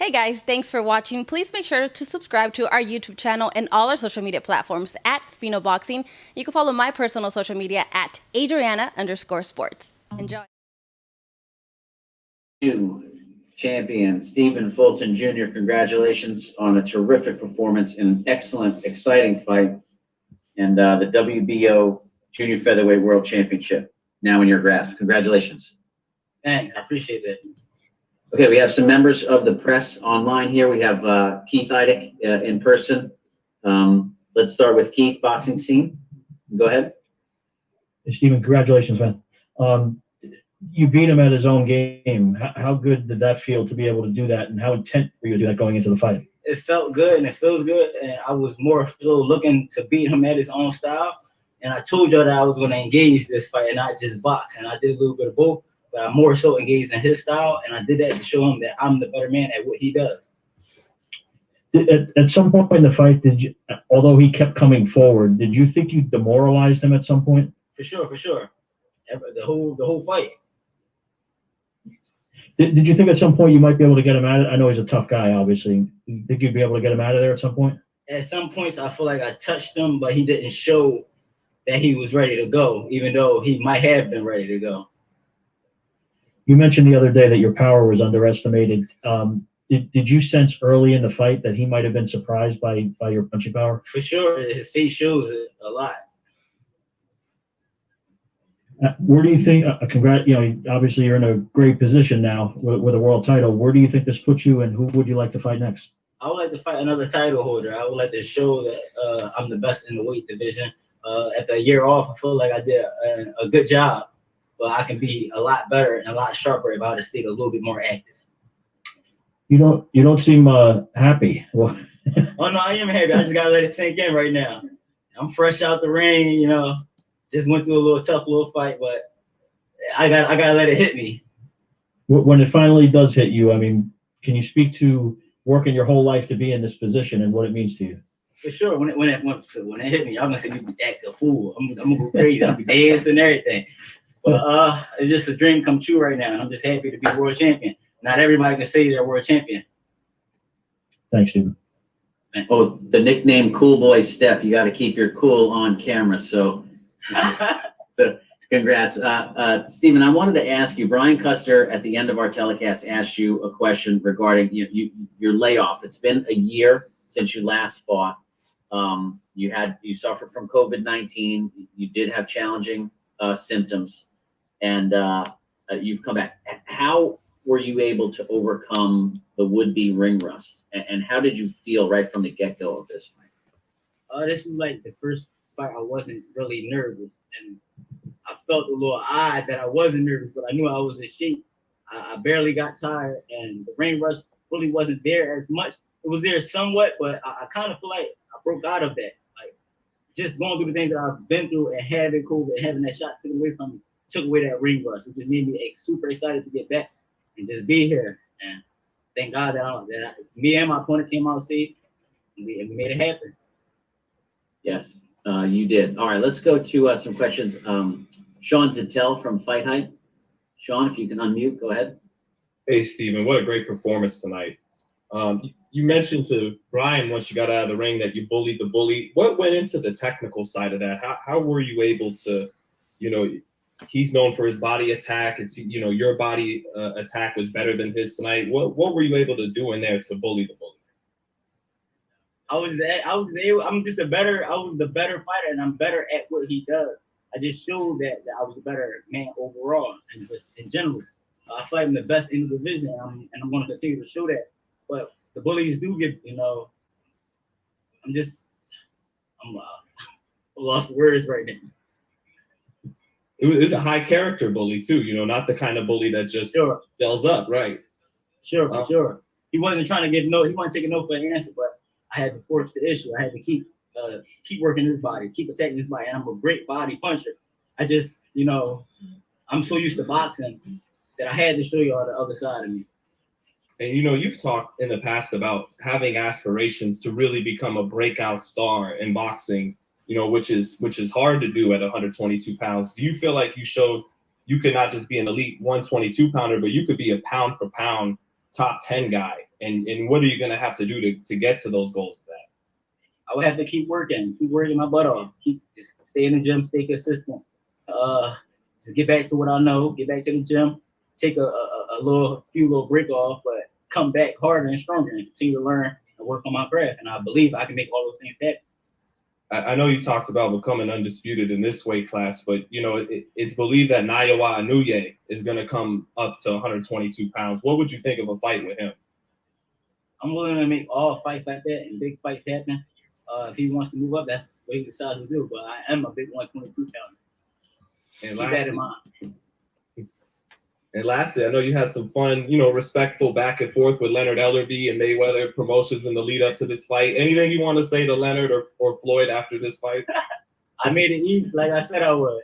Hey guys, thanks for watching. Please make sure to subscribe to our YouTube channel and all our social media platforms at Phenoboxing. You can follow my personal social media at Adriana_sports. Enjoy. New champion, Stephen Fulton Jr., congratulations on a terrific performance in an excellent, exciting fight. And the WBO Junior Featherweight World Championship now in your grasp. Congratulations. Thanks, I appreciate that. Okay, we have some members of the press online here. We have Keith Eidick in person. Let's start with Keith, boxing scene. Go ahead. Hey, Stephen, congratulations, man. You beat him at his own game. How good did that feel to be able to do that, and how intent were you to do that going into the fight? It felt good, and it feels good, and I was more so looking to beat him at his own style, and I told y'all that I was going to engage this fight and not just box, and I did a little bit of both, but I more so engaged in his style, and I did that to show him that I'm the better man at what he does. At some point in the fight, did you, although he kept coming forward, did you think you demoralized him at some point? For sure, for sure. The whole fight. Did you think at some point you might be able to get him out of it? I know he's a tough guy, obviously. You think you'd be able to get him out of there at some point? At some points, I feel like I touched him, but he didn't show that he was ready to go, even though he might have been ready to go. You mentioned the other day that your power was underestimated. Did you sense early in the fight that he might have been surprised by your punching power? For sure, his face shows it a lot. Where do you think? Obviously you're in a great position now with a world title. Where do you think this puts you, and who would you like to fight next? I would like to fight another title holder. I would like to show that I'm the best in the weight division. At the year off, I feel like I did a good job, but I can be a lot better and a lot sharper if I would have stayed a little bit more active. You don't seem happy. Well, oh no, I am happy. I just gotta let it sink in right now. I'm fresh out the ring, just went through a little tough little fight, but I gotta let it hit me. When it finally does hit you, I mean, can you speak to working your whole life to be in this position and what it means to you? For sure. When it hit me, y'all gonna say me act a fool. I'm gonna go crazy. I'm gonna be dancing and everything. But it's just a dream come true right now, and I'm just happy to be world champion. Not everybody can say they're world champion. Thanks, Stephen. Oh, the nickname Cool Boy Steph. You got to keep your cool on camera. So congrats. Stephen, I wanted to ask you, Brian Custer at the end of our telecast asked you a question regarding your layoff. It's been a year since you last fought. You suffered from COVID-19. You did have challenging symptoms, and you've come back. How were you able to overcome the would-be ring rust, and how did you feel right from the get-go of this fight? This was like the first fight I wasn't really nervous, and I felt a little odd that I wasn't nervous, but I knew I was in shape. I barely got tired, and the ring rust really wasn't there as much. It was there somewhat, but I kind of feel like I broke out of that. Like, just going through the things that I've been through and having COVID and having that shot taken away from me took away that ring rust. It just made me super excited to get back and just be here. And thank God that me and my opponent came out safe, and we made it happen. Yes, you did. All right, let's go to some questions. Sean Zittel from Fight Hype. Sean, if you can unmute, go ahead. Hey, Stephen, what a great performance tonight. You mentioned to Brian once you got out of the ring that you bullied the bully. What went into the technical side of that? How were you able to, he's known for his body attack. It's, your body attack was better than his tonight. What were you able to do in there to bully the bully? I was the better fighter, and I'm better at what he does. I just showed that I was a better man overall, and just in general. I fight in the best in the division, and I'm going to continue to show that. But the bullies do get, I'm lost words right now. It was a high character bully too, not the kind of bully that just bells up, right? Sure, for sure. He wasn't trying to get he wasn't taking no for an answer, but I had to force the issue. I had to keep working his body, keep attacking his body. And I'm a great body puncher. I just, I'm so used to boxing that I had to show you all the other side of me. And you've talked in the past about having aspirations to really become a breakout star in boxing, which is hard to do at 122 pounds. Do you feel like you showed you could not just be an elite 122 pounder, but you could be a pound for pound top 10 guy And what are you going to have to do to get to those goals of that? I would have to keep working my butt off, just stay in the gym, stay consistent. Just get back to what I know, get back to the gym, take a few little break off, but come back harder and stronger and continue to learn and work on my craft. And I believe I can make all those things happen. I know you talked about becoming undisputed in this weight class, but it's believed that Nayawa Anuye is going to come up to 122 pounds. What would you think of a fight with him? I'm willing to make all fights like that and big fights happen. If he wants to move up, that's what he decides to do. But I am a big 122 pounder. And keep that in mind. And lastly, I know you had some fun, respectful back and forth with Leonard Ellerbe and Mayweather Promotions in the lead up to this fight. Anything you want to say to Leonard or Floyd after this fight? I made it easy like I said I would.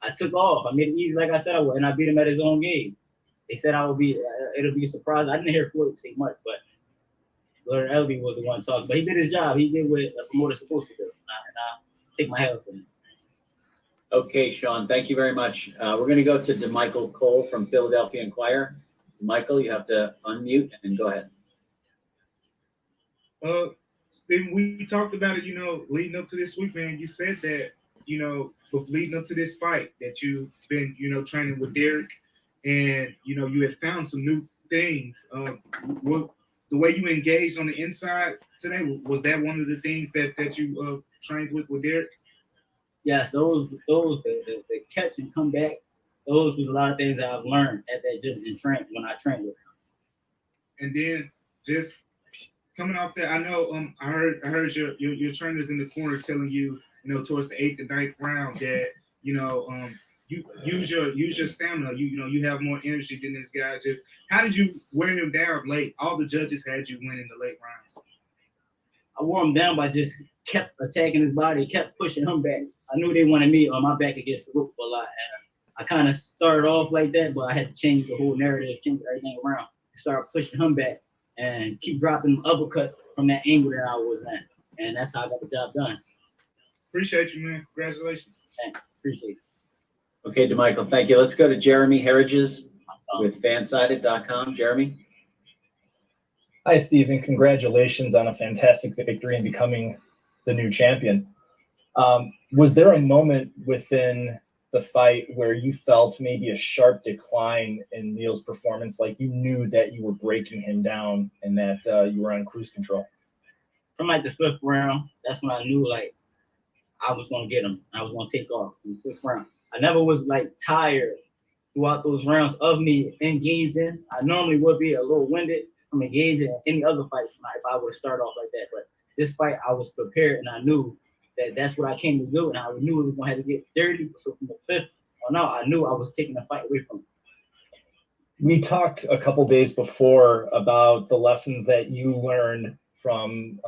I took off. I made it easy like I said I would, and I beat him at his own game. They said it'll be a surprise. I didn't hear Floyd say much, but Leonard Ellerbe was the one talking. But he did his job. He did what a promoter's supposed to do. And I take my hat off for him. Okay, Sean, thank you very much. We're going to go to DeMichael Cole from Philadelphia Inquirer. DeMichael, you have to unmute and go ahead. Stephen, we talked about it, leading up to this week, man. You said that, leading up to this fight that you've been, training with Derek and, you had found some new things. The way you engaged on the inside today, was that one of the things that you trained with Derek? Yes, those the catch and come back, those was a lot of things that I've learned at that gym and trained when I trained with him. And then just coming off that, I know I heard your trainers in the corner telling you, towards the 8th and 9th round that, you use your stamina. You have more energy than this guy. Just how did you wear him down late? All the judges had you win in the late rounds. I wore him down by just kept attacking his body, kept pushing him back. I knew they wanted me on my back against the rope a lot. And I kind of started off like that, but I had to change the whole narrative, change everything around. Start pushing him back and keep dropping uppercuts from that angle that I was in. And that's how I got the job done. Appreciate you, man. Congratulations. Thanks. Appreciate it. Okay, DeMichael, thank you. Let's go to Jeremy Herridges with fansided.com. Jeremy? Hi, Stephen. Congratulations on a fantastic victory and becoming the new champion. Was there a moment within the fight where you felt maybe a sharp decline in Neal's performance, like you knew that you were breaking him down and that you were on cruise control? From like the 5th round, that's when I knew like I was going to get him. I was going to take off in the 5th round. I never was like tired throughout those rounds of me engaging. I normally would be a little winded from engaging in any other fights if I would start off like that. But this fight, I was prepared and I knew that that's what I came to do, and I knew it was going to have to get dirty. So from the 5th on out, I knew I was taking the fight away from him. We talked a couple days before about the lessons that you learned from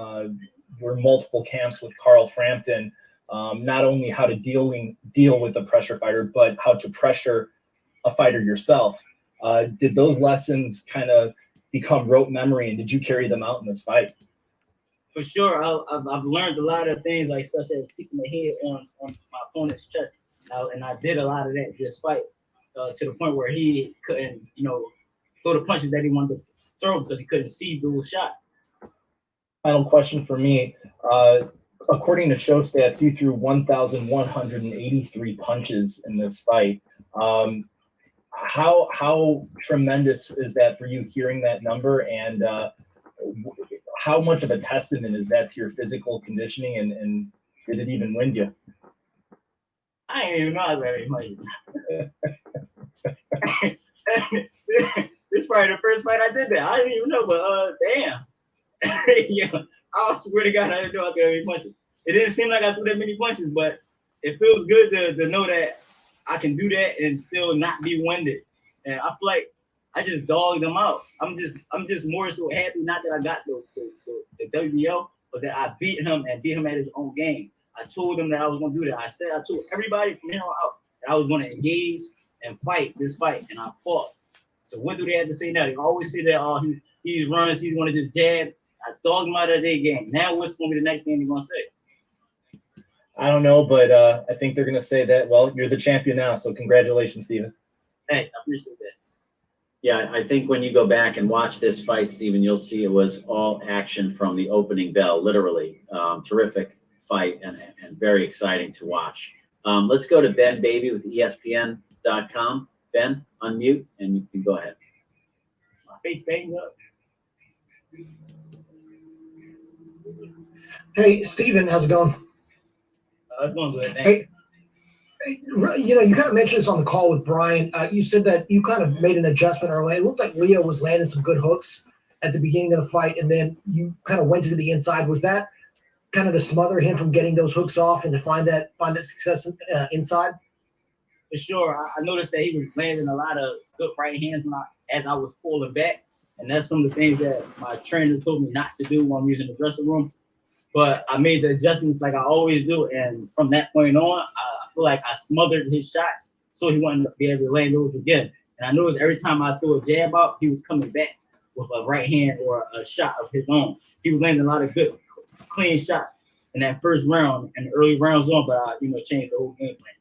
your multiple camps with Carl Frampton, not only how to deal with a pressure fighter, but how to pressure a fighter yourself. Did those lessons kind of become rote memory, and did you carry them out in this fight? For sure, I've learned a lot of things, like such as keeping the head on my opponent's chest, and I did a lot of that in this fight to the point where he couldn't, throw the punches that he wanted to throw because he couldn't see those shots. Final question for me. According to show stats, you threw 1,183 punches in this fight. How tremendous is that for you, hearing that number, and how much of a testament is that to your physical conditioning, and did it even win you? I didn't even know I was very much. This is probably the first fight I did that. I didn't even know, but damn. Yeah, I swear to God, I didn't know I threw that many punches. It didn't seem like I threw that many punches, but it feels good to know that I can do that and still not be winded. And I feel like I just dogged them out. I'm just more so happy, not that I got the WBO, but that I beat him and beat him at his own game. I told him that I was going to do that. I told everybody from here on out that I was going to engage and fight this fight, and I fought. So what do they have to say now? They always say that he's runs, he's going to just jab. I dogged him out of their game. Now what's going to be the next thing they're going to say? I don't know, but I think they're going to say that, well, you're the champion now, so congratulations, Stephen. Thanks, I appreciate that. Yeah, I think when you go back and watch this fight, Stephen, you'll see it was all action from the opening bell, literally. Terrific fight and very exciting to watch. Let's go to Ben Baby with ESPN.com. Ben, unmute and you can go ahead. My face banged up. Hey, Stephen, how's it going? It's going good. Thanks. You know, you kind of mentioned this on the call with Brian. You said that you kind of made an adjustment early. It looked like Leo was landing some good hooks at the beginning of the fight, and then you kind of went to the inside. Was that kind of to smother him from getting those hooks off and to find that success inside? For sure. I noticed that he was landing a lot of good right hands as I was pulling back, and that's some of the things that my trainer told me not to do when I'm using the dressing room. But I made the adjustments like I always do, and from that point on, I feel like I smothered his shots so he wouldn't be able to land those again. And I noticed every time I threw a jab out, he was coming back with a right hand or a shot of his own. He was landing a lot of good, clean shots in that first round and the early rounds on, but I, changed the whole game plan.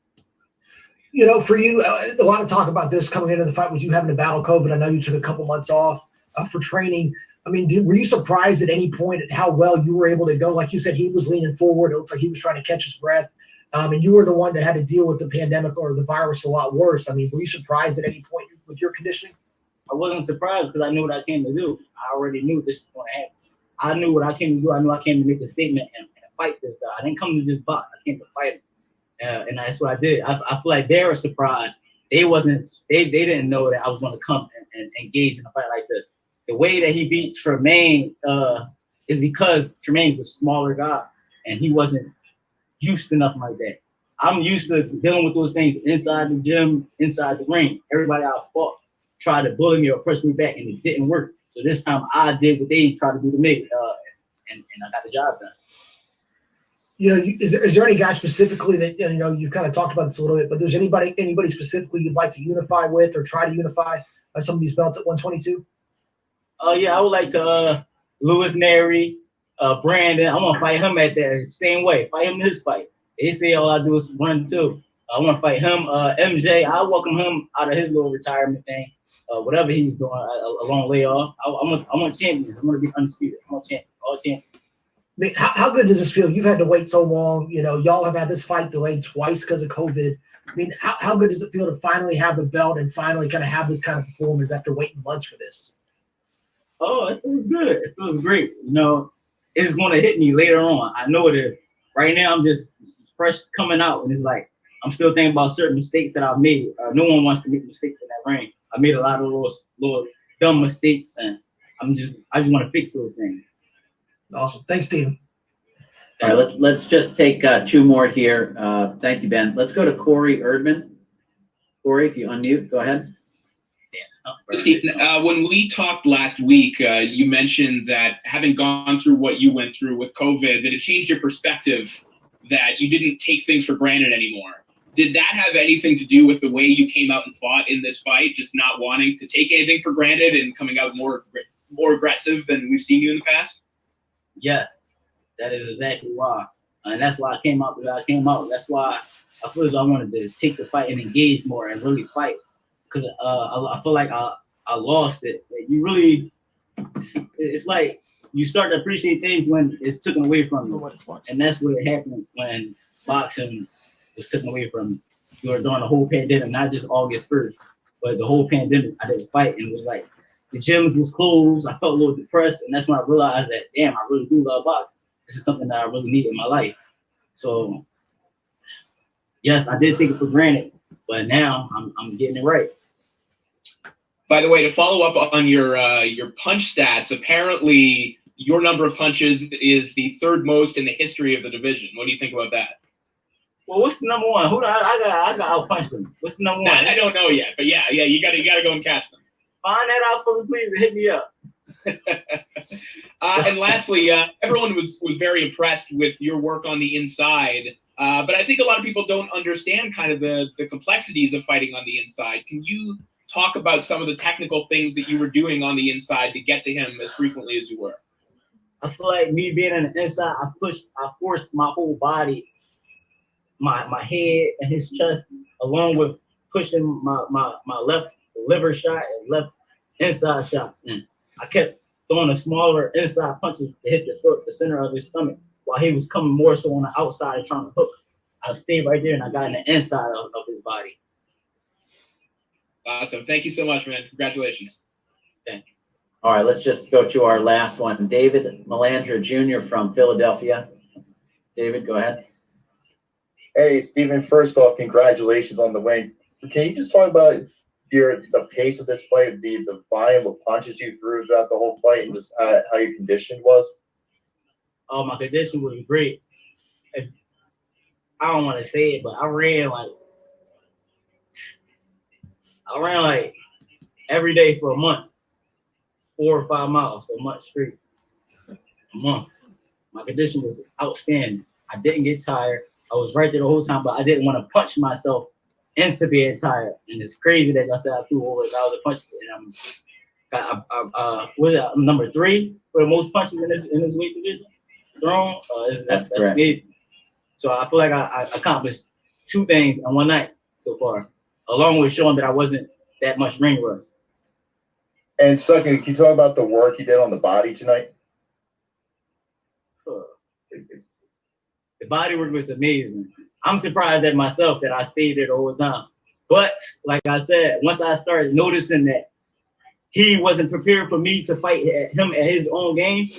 You know, for you, a lot of talk about this coming into the fight with you having to battle COVID. I know you took a couple months off for training. I mean, were you surprised at any point at how well you were able to go? Like you said, he was leaning forward. It looked like he was trying to catch his breath. And you were the one that had to deal with the pandemic or the virus a lot worse. I mean, were you surprised at any point with your conditioning? I wasn't surprised because I knew what I came to do. I already knew this was going to happen. I knew what I came to do. I knew I came to make a statement and fight this guy. I didn't come to just box. I came to fight him. And that's what I did. I feel like they were surprised. They didn't know that I was going to come and engage in a fight like this. The way that he beat Tremaine is because Tremaine's a smaller guy and he wasn't used to nothing like that. I'm used to dealing with those things inside the gym, inside the ring. Everybody I fought tried to bully me or push me back and it didn't work. So this time I did what they tried to do to me and I got the job done. You know, is there any guy specifically that, you've kind of talked about this a little bit, but there's anybody specifically you'd like to unify with or try to unify some of these belts at 122? Yeah, I would like to Lewis Nery, Brandon. I'm gonna fight him at that same way. Fight him in his fight. They say all I do is run too. I want to fight him. MJ, I'll welcome him out of his little retirement thing. Whatever he's doing, a long layoff. I want champions. I'm gonna be undisputed. I want champions. All champions. I mean, how good does this feel? You've had to wait so long. Y'all have had this fight delayed twice because of COVID. I mean, how good does it feel to finally have the belt and finally kind of have this kind of performance after waiting months for this? Oh, it feels good. It feels great. It's going to hit me later on. I know it is. Right now, I'm just fresh coming out, and it's like I'm still thinking about certain mistakes that I've made. No one wants to make mistakes in that ring. I made a lot of little dumb mistakes, and I just want to fix those things. Awesome. Thanks, Steven. All right, let's just take two more here. Thank you, Ben. Let's go to Corey Erdman. Corey, if you unmute, go ahead. Stephen, when we talked last week, you mentioned that having gone through what you went through with COVID, that it changed your perspective, that you didn't take things for granted anymore. Did that have anything to do with the way you came out and fought in this fight, just not wanting to take anything for granted and coming out more aggressive than we've seen you in the past? Yes, that is exactly why. And that's why I came out the way I came out. That's why I feel as I wanted to take the fight and engage more and really fight. Because I feel like I lost it. Like it's like you start to appreciate things when it's taken away from you. And that's what happened when boxing was taken away from you during the whole pandemic, not just August 1st, but the whole pandemic. I didn't fight, and it was like the gym was closed. I felt a little depressed, and that's when I realized that, damn, I really do love boxing. This is something that I really need in my life. So, yes, I did take it for granted, but now I'm getting it right. By the way, to follow up on your punch stats, apparently your number of punches is the third most in the history of the division. What do you think about that? Well, what's the number one? I got outpunched them. What's the number one? I don't know yet, but yeah, you gotta go and catch them. Find that out for me, please, and hit me up. And lastly, everyone was very impressed with your work on the inside, but I think a lot of people don't understand kind of the complexities of fighting on the inside. Can you talk about some of the technical things that you were doing on the inside to get to him as frequently as you were? I feel like me being on the inside, I forced my whole body, my head and his chest, along with pushing my left liver shot and left inside shots. And I kept throwing the smaller inside punches to hit the center of his stomach while he was coming more so on the outside trying to hook. I stayed right there and I got in the inside of his body. Awesome. Thank you so much, man. Congratulations. Thank you. All right, let's just go to our last one. David Melandra Jr. from Philadelphia. David, go ahead. Hey, Stephen, first off, congratulations on the win. Can you just talk about the pace of this fight, the volume of punches you threw throughout the whole fight, and just how your condition was? Oh, my condition was great. I don't want to say it, but I ran like every day for a month, 4 or 5 miles for a month straight. A month. My condition was outstanding. I didn't get tired. I was right there the whole time, but I didn't want to punch myself into being tired. And it's crazy that y'all said I threw over 1,000 punches. And I'm number 3 for the most punches in this weight division thrown. That's me. So I feel like I accomplished 2 things in one night so far, along with showing that I wasn't that much ring rust. And second, can you talk about the work you did on the body tonight? The body work was amazing. I'm surprised at myself that I stayed there the whole time. But like I said, once I started noticing that he wasn't prepared for me to fight him at his own game,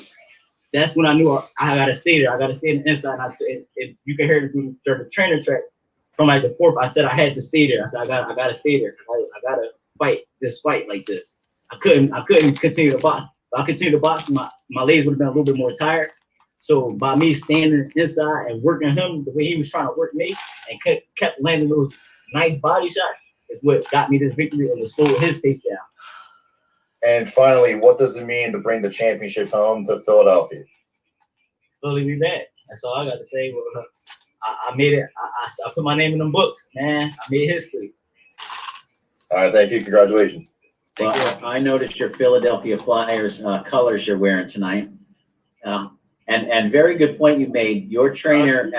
that's when I knew I got to stay there. I got to stay in the inside. And you can hear it through the trainer tracks from like the 4th. I said I had to stay there. I said I got to stay there. I got to fight this fight like this. I couldn't continue to box. If I continued to box, my legs would have been a little bit more tired. So by me standing inside and working him the way he was trying to work me and kept landing those nice body shots is what got me this victory and slowed his pace down. And finally, what does it mean to bring the championship home to Philadelphia? Philly, we back. That's all I got to say. Well, I made it. I put my name in them books, man. I made history. All right, thank you. Congratulations. Well, I noticed your Philadelphia Flyers colors you're wearing tonight. And very good point you made. Your trainer,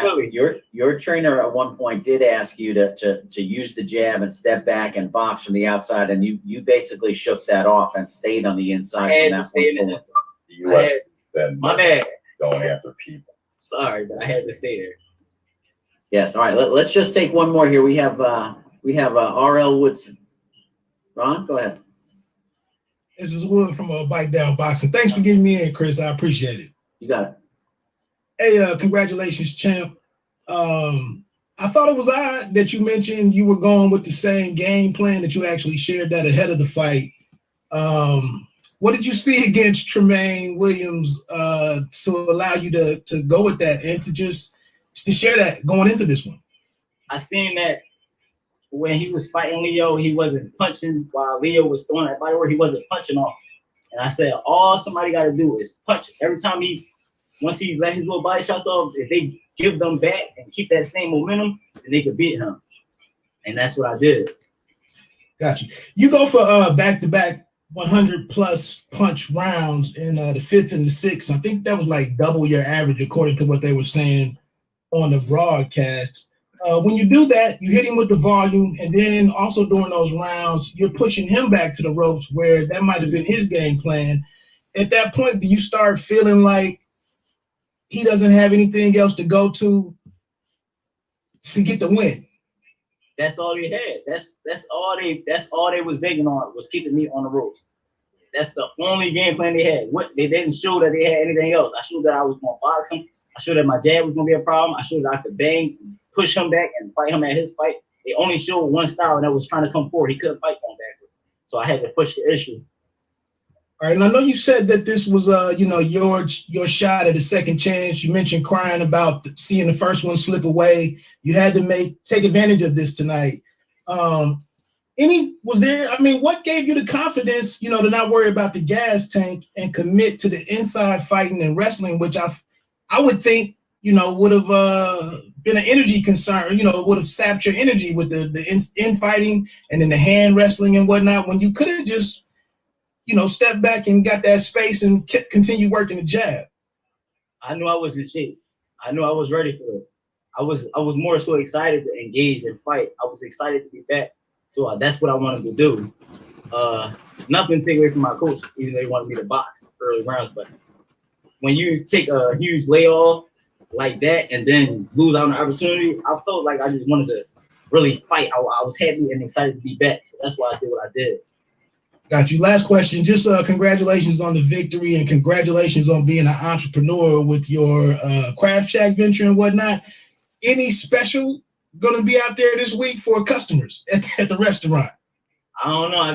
your trainer at one point did ask you to use the jab and step back and box from the outside, and you basically shook that off and stayed on the inside from that point forward. The U.S. then my bad. Going after people. Sorry, but I had to stay there. Yes. All right. Let's just take one more here. We have R.L. Woodson. Ron, go ahead. This is Wood from Bite Down Boxing. Thanks for getting me in, Chris. I appreciate it. You got it. Hey, congratulations, champ. I thought it was odd that you mentioned you were going with the same game plan, that you actually shared that ahead of the fight. What did you see against Tremaine Williams to allow you to go with that and to share that going into this one? I seen that when he was fighting Leo, he wasn't punching while Leo was throwing that body work. He wasn't punching off. And I said, all somebody got to do is punch. Every time once he let his little body shots off, if they give them back and keep that same momentum, then they could beat him. And that's what I did. Got you. You go for back-to-back 100-plus punch rounds in the 5th and the 6th. I think that was like double your average, according to what they were saying on the broadcast. When you do that, you hit him with the volume, and then also during those rounds, you're pushing him back to the ropes where that might have been his game plan. At that point, do you start feeling like he doesn't have anything else to go to get the win? That's all they had. That's all they was begging on, was keeping me on the ropes. That's the only game plan they had. They didn't show that they had anything else. I showed that I was going to box him. I showed that my jab was going to be a problem. I showed that I could bang, push him back, and fight him at his fight. They only showed one style, and that was trying to come forward. He couldn't fight going backwards. So I had to push the issue. All right, and I know you said that this was, your shot at a second chance. You mentioned crying about seeing the first one slip away. You had to take advantage of this tonight. What gave you the confidence, to not worry about the gas tank and commit to the inside fighting and wrestling, which I would think, would have been an energy concern, would have sapped your energy with the infighting and then the hand wrestling and whatnot, when you could have just step back and got that space and continue working the jab. I knew I was in shape. I knew I was ready for this. I was more so excited to engage and fight. I was excited to be back. So that's what I wanted to do. nothing to take away from my coach, even though he wanted me to box early rounds. But when you take a huge layoff like that and then lose out on the opportunity, I felt like I just wanted to really fight. I was happy and excited to be back. So that's why I did what I did. Got you. Last question. Just congratulations on the victory and congratulations on being an entrepreneur with your Crab Shack venture and whatnot. Any special going to be out there this week for customers at the restaurant? I don't know. I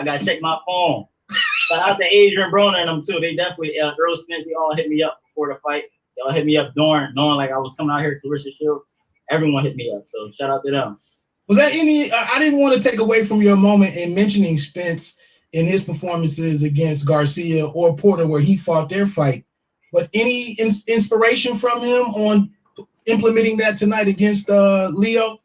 got to check my phone. Shout out to Adrian Broner and them too. They definitely Earl Spence. They all hit me up before the fight. They all hit me up knowing like I was coming out here to Clarissa Shield. Everyone hit me up. So shout out to them. Was that any? I didn't want to take away from your moment in mentioning Spence in his performances against Garcia or Porter, where he fought their fight. But any inspiration from him on implementing that tonight against Leo?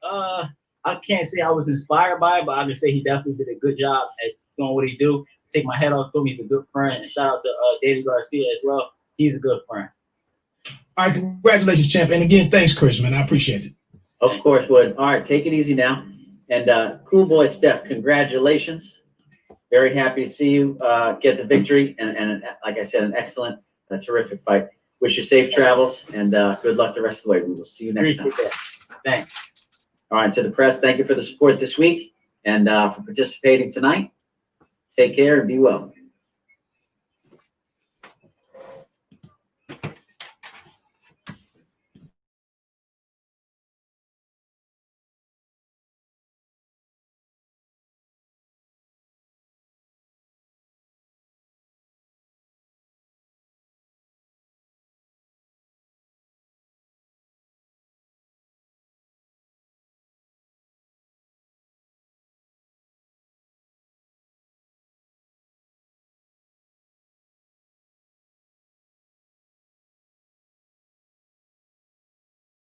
I can't say I was inspired by it, but I can say he definitely did a good job at doing what he do. Take my hat off to him. He's a good friend. And shout out to David Garcia as well. He's a good friend. All right, congratulations, champ. And again, thanks, Chris, man. I appreciate it. Of course, Wood. All right, take it easy now. And cool boy Steph, congratulations. Very happy to see you get the victory. And like I said, an excellent, terrific fight. Wish you safe travels and good luck the rest of the way. We will see you next time. Thanks. All right, to the press, thank you for the support this week and for participating tonight. Take care and be well.